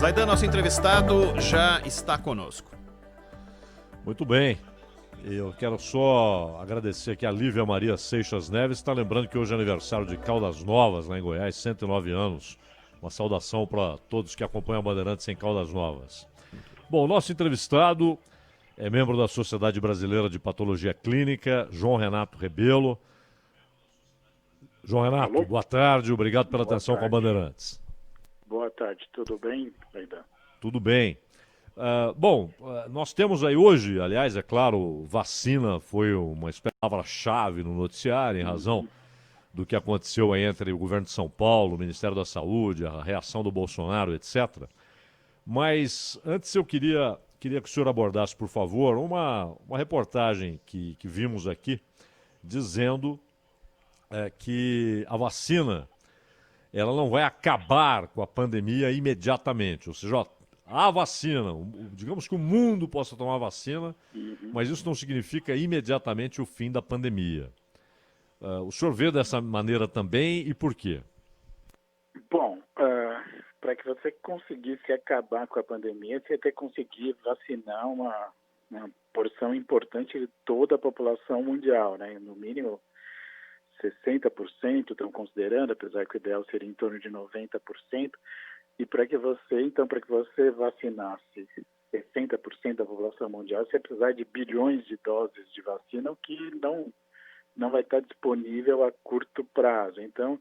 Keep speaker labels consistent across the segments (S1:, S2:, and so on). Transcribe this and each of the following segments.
S1: Zaidan, nosso entrevistado, já está conosco.
S2: Muito bem. Eu quero só agradecer aqui a Lívia Maria Seixas Neves. Está lembrando que hoje é aniversário de Caldas Novas, lá em Goiás, 109 anos. Uma saudação para todos que acompanham a Bandeirantes em Caldas Novas. Bom, o nosso entrevistado é membro da Sociedade Brasileira de Patologia Clínica, João Renato Rebelo. João Renato,
S3: Alô?
S2: boa tarde, obrigado pela
S3: Boa
S2: atenção com a
S3: tarde.
S2: Bandeirantes.
S3: Boa tarde, tudo bem, Zaidan?
S2: Tudo bem. Nós temos aí hoje, aliás, é claro, vacina foi uma palavra-chave no noticiário, em razão do que aconteceu aí entre o governo de São Paulo, o Ministério da Saúde, a reação do Bolsonaro, etc. Mas antes eu queria que o senhor abordasse, por favor, uma reportagem que vimos aqui, dizendo que a vacina ela não vai acabar com a pandemia imediatamente. Ou seja, ó, a vacina, digamos que o mundo possa tomar vacina, mas isso não significa imediatamente o fim da pandemia. O senhor vê dessa maneira também e por quê?
S3: Bom, para que você conseguisse acabar com a pandemia, você ia ter que conseguir vacinar uma porção importante de toda a população mundial, né? No mínimo 60% estão considerando, apesar que o ideal seria em torno de 90%. E para que você vacinasse 60% da população mundial, você ia precisar de bilhões de doses de vacina, o que não vai estar disponível a curto prazo. Então,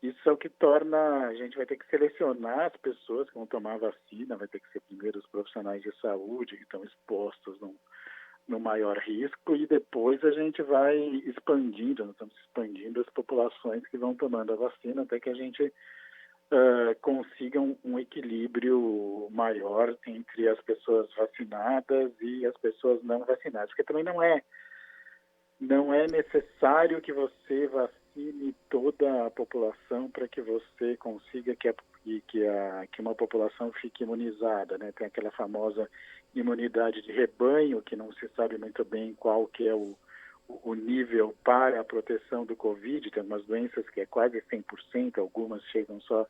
S3: isso é o que torna, a gente vai ter que selecionar as pessoas que vão tomar a vacina, vai ter que ser primeiro os profissionais de saúde que estão expostos no maior risco, e depois a gente vai expandindo, nós estamos expandindo as populações que vão tomando a vacina até que a gente consiga um equilíbrio maior entre as pessoas vacinadas e as pessoas não vacinadas, porque também não é necessário que você vacine toda a população para que você consiga que uma população fique imunizada, né? Tem aquela famosa imunidade de rebanho, que não se sabe muito bem qual que é o nível para a proteção do Covid. Tem algumas doenças que é quase 100%, algumas chegam só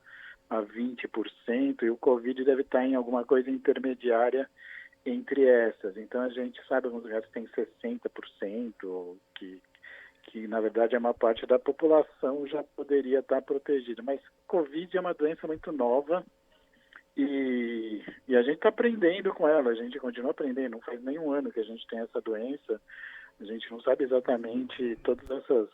S3: a 20%, e o Covid deve estar em alguma coisa intermediária entre essas. Então, a gente sabe, alguns lugares tem 60%, que na verdade é uma parte da população já poderia estar protegida. Mas Covid é uma doença muito nova e a gente está aprendendo com ela, a gente continua aprendendo. Não faz nenhum ano que a gente tem essa doença, a gente não sabe exatamente todas essas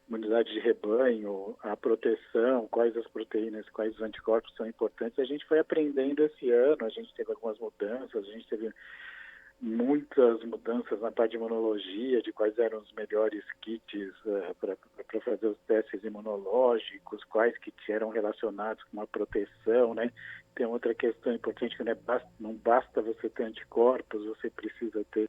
S3: imunidade de rebanho, a proteção, quais as proteínas, quais os anticorpos são importantes. A gente foi aprendendo esse ano, a gente teve algumas mudanças, a gente teve muitas mudanças na parte de imunologia, de quais eram os melhores kits para fazer os testes imunológicos, quais kits eram relacionados com uma proteção, né? Tem outra questão importante que não basta você ter anticorpos, você precisa ter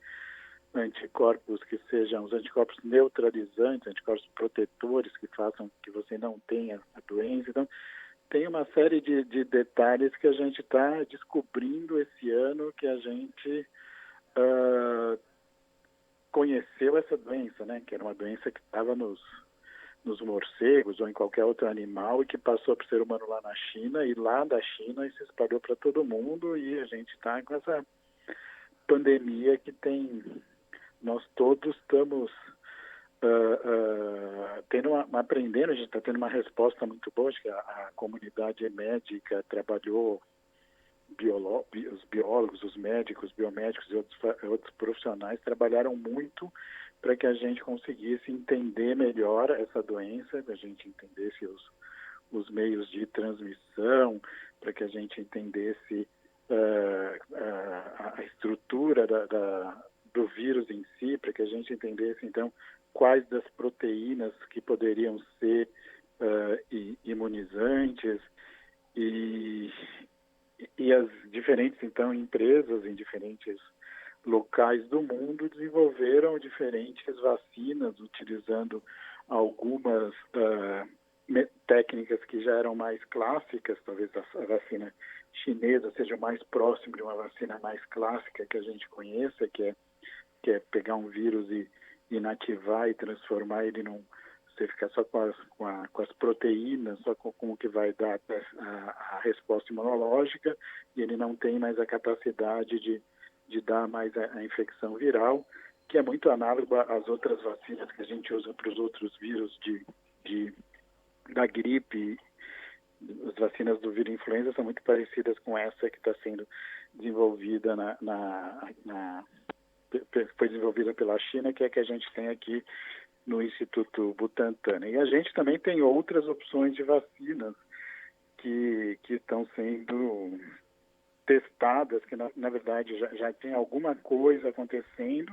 S3: anticorpos que sejam os anticorpos neutralizantes, anticorpos protetores que façam que você não tenha a doença. Então, tem uma série de detalhes que a gente está descobrindo esse ano, que a gente conheceu essa doença, né? Que era uma doença que estava nos morcegos ou em qualquer outro animal e que passou para o ser humano lá na China, e lá da China se espalhou para todo mundo, e a gente está com essa pandemia que tem... Nós todos estamos aprendendo, a gente está tendo uma resposta muito boa. Acho que a comunidade médica trabalhou, os biólogos, os médicos, biomédicos e outros profissionais trabalharam muito para que a gente conseguisse entender melhor essa doença, que a gente entendesse os meios de transmissão, para que a gente entendesse a estrutura do vírus em si, para que a gente entendesse, então, quais das proteínas que poderiam ser imunizantes, e as diferentes, então, empresas em diferentes locais do mundo desenvolveram diferentes vacinas, utilizando algumas técnicas que já eram mais clássicas. Talvez a vacina chinesa seja o mais próximo de uma vacina mais clássica que a gente conheça, que é pegar um vírus e inativar e transformar ele num você ficar só com as proteínas, só com o que vai dar a resposta imunológica, e ele não tem mais a capacidade de dar mais a infecção viral, que é muito análogo às outras vacinas que a gente usa para os outros vírus da gripe. As vacinas do vírus influenza são muito parecidas com essa que está sendo desenvolvida foi desenvolvida pela China, que é a que a gente tem aqui no Instituto Butantan. E a gente também tem outras opções de vacinas que estão sendo testadas, que na verdade já tem alguma coisa acontecendo,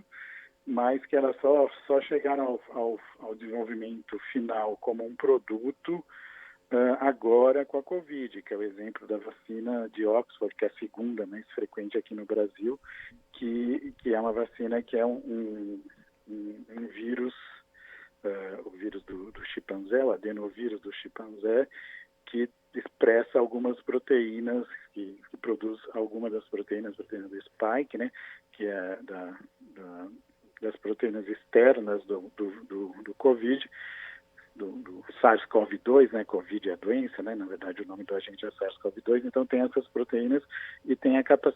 S3: mas que elas só chegaram ao desenvolvimento final como um produto agora com a Covid, que é o exemplo da vacina de Oxford, que é a segunda mais frequente aqui no Brasil, que é uma vacina que é um vírus, o vírus do chimpanzé, o adenovírus do chimpanzé, que expressa algumas proteínas, que produz algumas das proteínas do spike, né, que é das proteínas externas do Covid, do SARS-CoV-2, né? Covid é a doença, né? Na verdade, o nome do agente é SARS-CoV-2. Então, tem essas proteínas e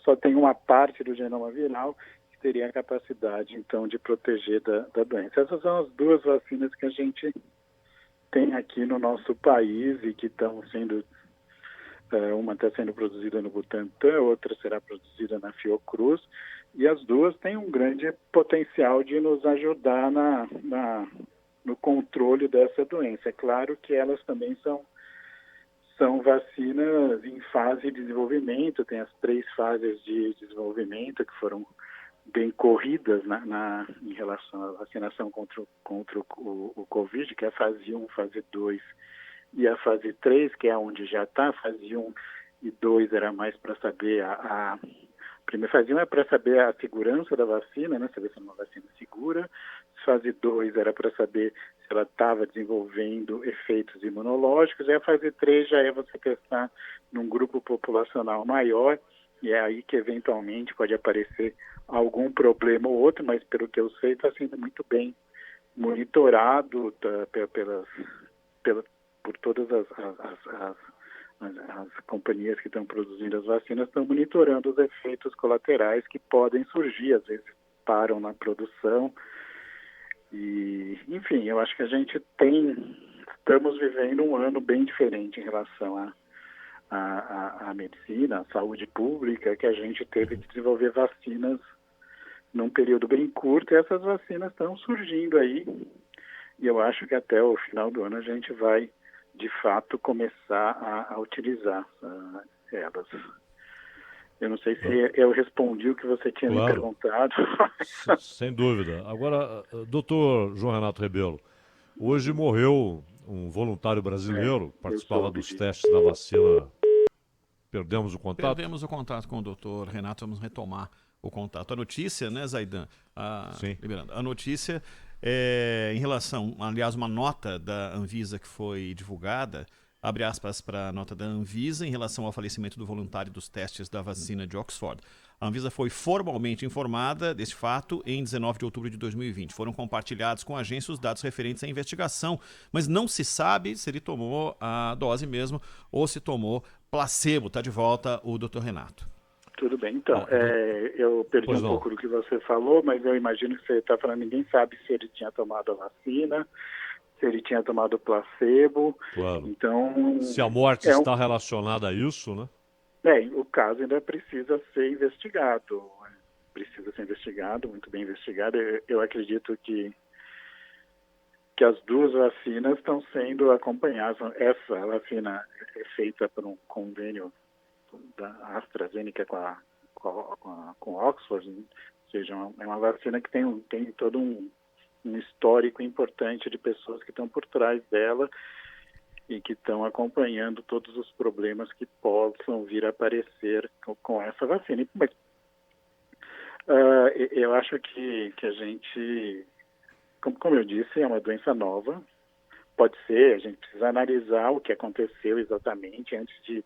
S3: só tem uma parte do genoma viral que teria a capacidade, então, de proteger da doença. Essas são as duas vacinas que a gente tem aqui no nosso país e que estão sendo... uma está sendo produzida no Butantan, outra será produzida na Fiocruz, e as duas têm um grande potencial de nos ajudar no controle dessa doença. É claro que elas também são vacinas em fase de desenvolvimento, tem as 3 fases de desenvolvimento que foram bem corridas em relação à vacinação contra o Covid, que é a fase 1, fase 2 e a fase 3, que é onde já está. Fase 1 e 2 era mais para saber a primeira fase 1 é para saber a segurança da vacina, né? Saber se é uma vacina segura. Fase 2 era para saber se ela estava desenvolvendo efeitos imunológicos. E a fase 3 já é você testar num grupo populacional maior, e é aí que eventualmente pode aparecer algum problema ou outro, mas pelo que eu sei está sendo muito bem monitorado por todas as companhias que estão produzindo as vacinas, estão monitorando os efeitos colaterais que podem surgir, às vezes param na produção. E, enfim, eu acho que estamos vivendo um ano bem diferente em relação à medicina, à saúde pública, que a gente teve que desenvolver vacinas num período bem curto, e essas vacinas estão surgindo aí, e eu acho que até o final do ano a gente vai de fato começar a utilizar elas. Eu não sei se eu respondi o que você tinha me perguntado.
S2: Sem dúvida. Agora, doutor João Renato Rebelo, hoje morreu um voluntário brasileiro, participava dos testes da vacina. Perdemos o contato?
S1: Perdemos o contato com o doutor Renato, vamos retomar o contato. A notícia, né, Zaidan?
S2: Sim.
S1: Liberando. A notícia em relação, aliás, uma nota da Anvisa que foi divulgada, abre aspas para a nota da Anvisa em relação ao falecimento do voluntário dos testes da vacina de Oxford. A Anvisa foi formalmente informada desse fato em 19 de outubro de 2020. Foram compartilhados com a agência os dados referentes à investigação, mas não se sabe se ele tomou a dose mesmo ou se tomou placebo. Está de volta o Dr. Renato.
S3: Tudo bem, então. Eu perdi um pouco do que você falou, mas eu imagino que você está falando, ninguém sabe se ele tinha tomado a vacina, se ele tinha tomado placebo.
S2: Claro.
S3: Então,
S2: se a morte está relacionada a isso, né?
S3: O caso ainda precisa ser investigado. Muito bem investigado. Eu acredito que as duas vacinas estão sendo acompanhadas. Essa vacina é feita por um convênio da AstraZeneca com Oxford, ou seja, é uma vacina que tem todo um histórico importante de pessoas que estão por trás dela e que estão acompanhando todos os problemas que possam vir a aparecer com essa vacina. Mas eu acho que a gente, como eu disse, é uma doença nova. Pode ser, a gente precisa analisar o que aconteceu exatamente antes de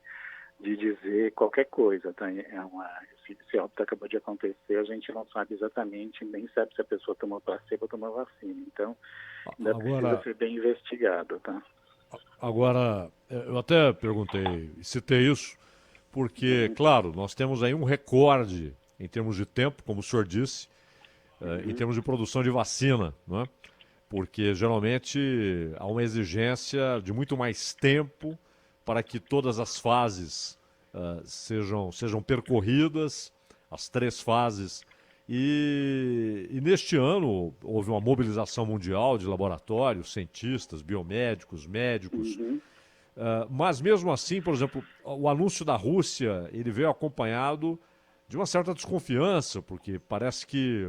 S3: de dizer qualquer coisa, tá? Esse óbito acabou de acontecer, a gente não sabe exatamente, nem sabe se a pessoa tomou placebo ou tomou vacina. Então, ainda precisa
S2: Agora,
S3: ser bem investigado, tá?
S2: agora, eu até perguntei, citei isso, porque,
S3: Uhum,
S2: claro, nós temos aí um recorde em termos de tempo, como o senhor disse, em
S3: uhum,
S2: termos de produção de vacina, não é? Porque geralmente há uma exigência de muito mais tempo para que todas as fases sejam percorridas, as 3 fases. E neste ano houve uma mobilização mundial de laboratórios, cientistas, biomédicos, médicos.
S3: uhum.
S2: Mas mesmo assim, por exemplo, o anúncio da Rússia ele veio acompanhado de uma certa desconfiança, porque parece que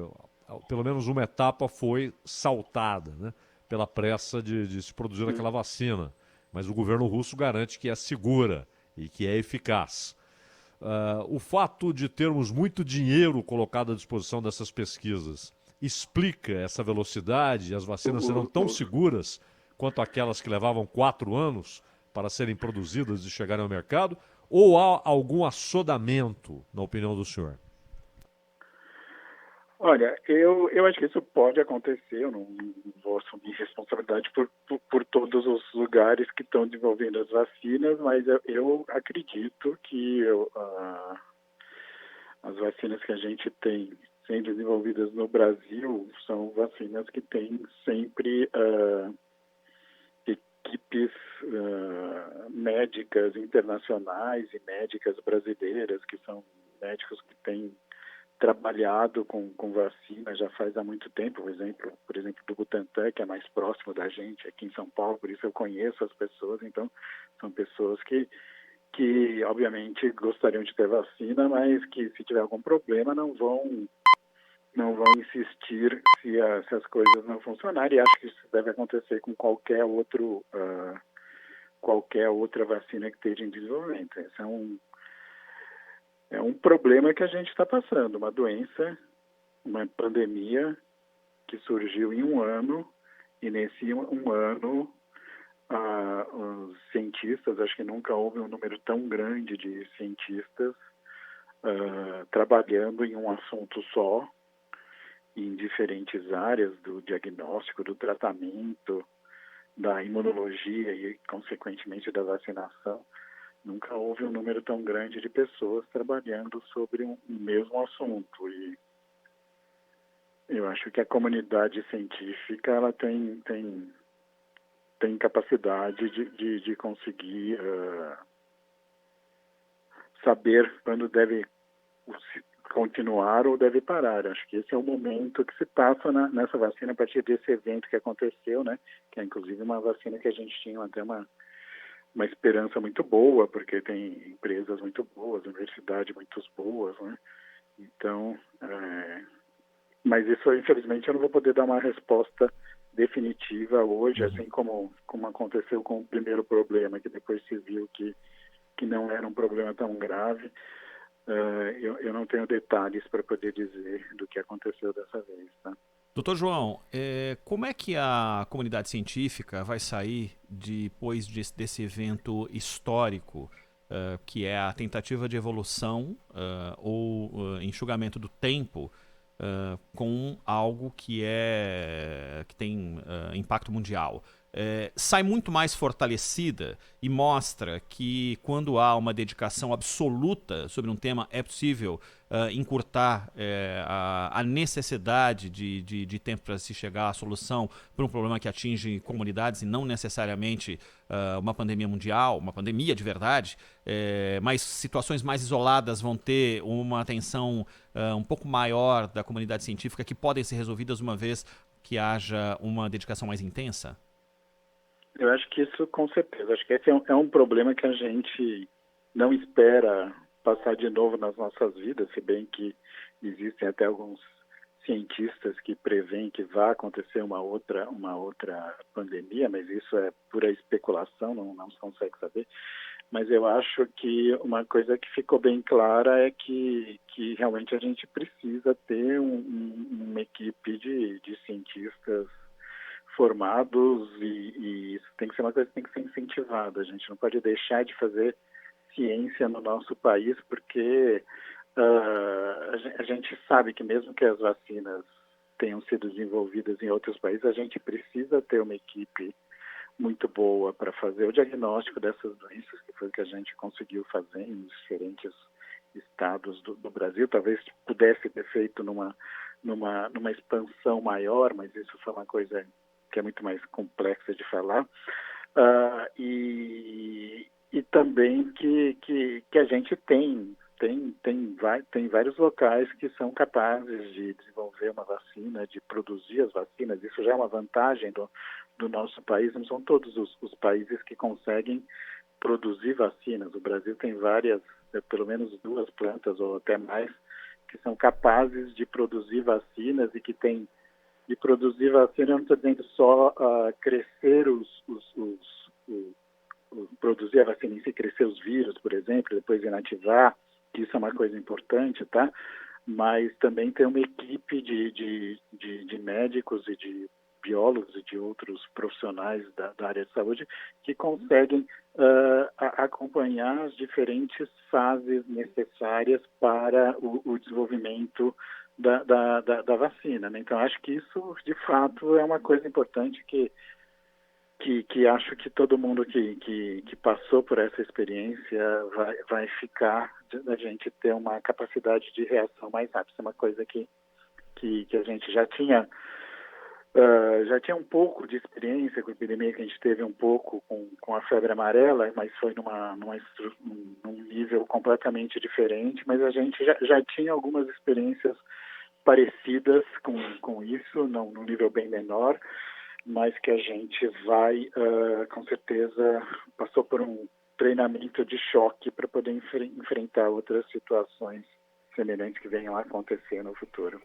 S2: pelo menos uma etapa foi saltada, né, pela pressa de se produzir aquela vacina. Mas o governo russo garante que é segura e que é eficaz. O fato de termos muito dinheiro colocado à disposição dessas pesquisas explica essa velocidade e as
S3: O,
S2: vacinas serão
S3: o,
S2: tão
S3: o,
S2: seguras quanto aquelas que levavam 4 anos para serem produzidas e chegarem ao mercado? Ou há algum assodamento, na opinião do senhor?
S3: Olha, eu acho que isso pode acontecer, eu não vou assumir responsabilidade por todos os lugares que estão desenvolvendo as vacinas, mas eu acredito que as vacinas que a gente tem sendo desenvolvidas no Brasil são vacinas que têm sempre equipes médicas internacionais e médicas brasileiras, que são médicos que têm trabalhado com vacina já faz há muito tempo, por exemplo, do Butantan, que é mais próximo da gente aqui em São Paulo, por isso eu conheço as pessoas, então são pessoas que obviamente gostariam de ter vacina, mas que se tiver algum problema não vão insistir se as coisas não funcionarem, e acho que isso deve acontecer com qualquer outra vacina que esteja em desenvolvimento. Esse é um problema que a gente está passando, uma doença, uma pandemia que surgiu em um ano, e nesse um ano os cientistas, acho que nunca houve um número tão grande de cientistas trabalhando em um assunto só, em diferentes áreas do diagnóstico, do tratamento, da imunologia e, consequentemente, da vacinação. Nunca houve um número tão grande de pessoas trabalhando sobre um mesmo assunto. E eu acho que a comunidade científica ela tem capacidade de conseguir saber quando deve continuar ou deve parar. Acho que esse é o momento que se passa nessa vacina a partir desse evento que aconteceu, né? Que é inclusive uma vacina que a gente tinha até uma esperança muito boa, porque tem empresas muito boas, universidades muito boas, né? Então, mas isso, infelizmente, eu não vou poder dar uma resposta definitiva hoje, assim como aconteceu com o primeiro problema, que depois se viu que não era um problema tão grave. Eu não tenho detalhes para poder dizer do que aconteceu dessa vez, tá?
S1: Doutor João, como é que a comunidade científica vai sair depois desse evento histórico, que é a tentativa de evolução ou enxugamento do tempo com algo que tem impacto mundial? Sai muito mais fortalecida e mostra que quando há uma dedicação absoluta sobre um tema é possível encurtar a necessidade de tempo para se chegar à solução para um problema que atinge comunidades e não necessariamente uma pandemia mundial, uma pandemia de verdade, mas situações mais isoladas vão ter uma atenção um pouco maior da comunidade científica que podem ser resolvidas uma vez que haja uma dedicação mais intensa?
S3: Eu acho que isso, com certeza. Acho que esse é um problema que a gente não espera passar de novo nas nossas vidas, se bem que existem até alguns cientistas que preveem que vai acontecer uma outra pandemia, mas isso é pura especulação, não se consegue saber. Mas eu acho que uma coisa que ficou bem clara é que realmente a gente precisa ter uma equipe de cientistas formados e isso tem que ser uma coisa que tem que ser incentivada. A gente não pode deixar de fazer ciência no nosso país, porque a gente sabe que mesmo que as vacinas tenham sido desenvolvidas em outros países, a gente precisa ter uma equipe muito boa para fazer o diagnóstico dessas doenças, que foi o que a gente conseguiu fazer em diferentes estados do Brasil. Talvez pudesse ter feito numa expansão maior, mas isso foi uma coisa que é muito mais complexa de falar. E também que a gente tem vários locais que são capazes de desenvolver uma vacina, de produzir as vacinas. Isso já é uma vantagem do nosso país. Não são todos os países que conseguem produzir vacinas. O Brasil tem várias, pelo menos 2 plantas ou até mais, que são capazes de produzir vacinas e que tem de produzir vacina. Eu não estou dizendo só crescer produzir a vacina em si, crescer os vírus, por exemplo, depois inativar, que isso é uma coisa importante, tá? Mas também tem uma equipe de médicos e de biólogos e de outros profissionais da área de saúde que conseguem acompanhar as diferentes fases necessárias para o desenvolvimento da vacina, né? Então, acho que isso, de fato, é uma coisa importante que acho que todo mundo que passou por essa experiência vai ficar da gente ter uma capacidade de reação mais rápida. Isso é uma coisa que a gente já tinha um pouco de experiência com a epidemia, que a gente teve um pouco com a febre amarela, mas foi num nível completamente diferente, mas a gente já tinha algumas experiências parecidas com isso, num nível bem menor, mas que a gente vai, com certeza, passou por um treinamento de choque para poder enfrentar outras situações semelhantes que venham a acontecer no futuro.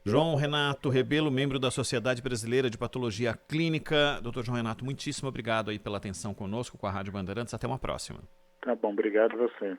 S1: João Renato Rebelo, membro da Sociedade Brasileira de Patologia Clínica. Dr. João Renato, muitíssimo obrigado aí pela atenção conosco com a Rádio Bandeirantes. Até uma próxima.
S3: Tá bom, obrigado a você.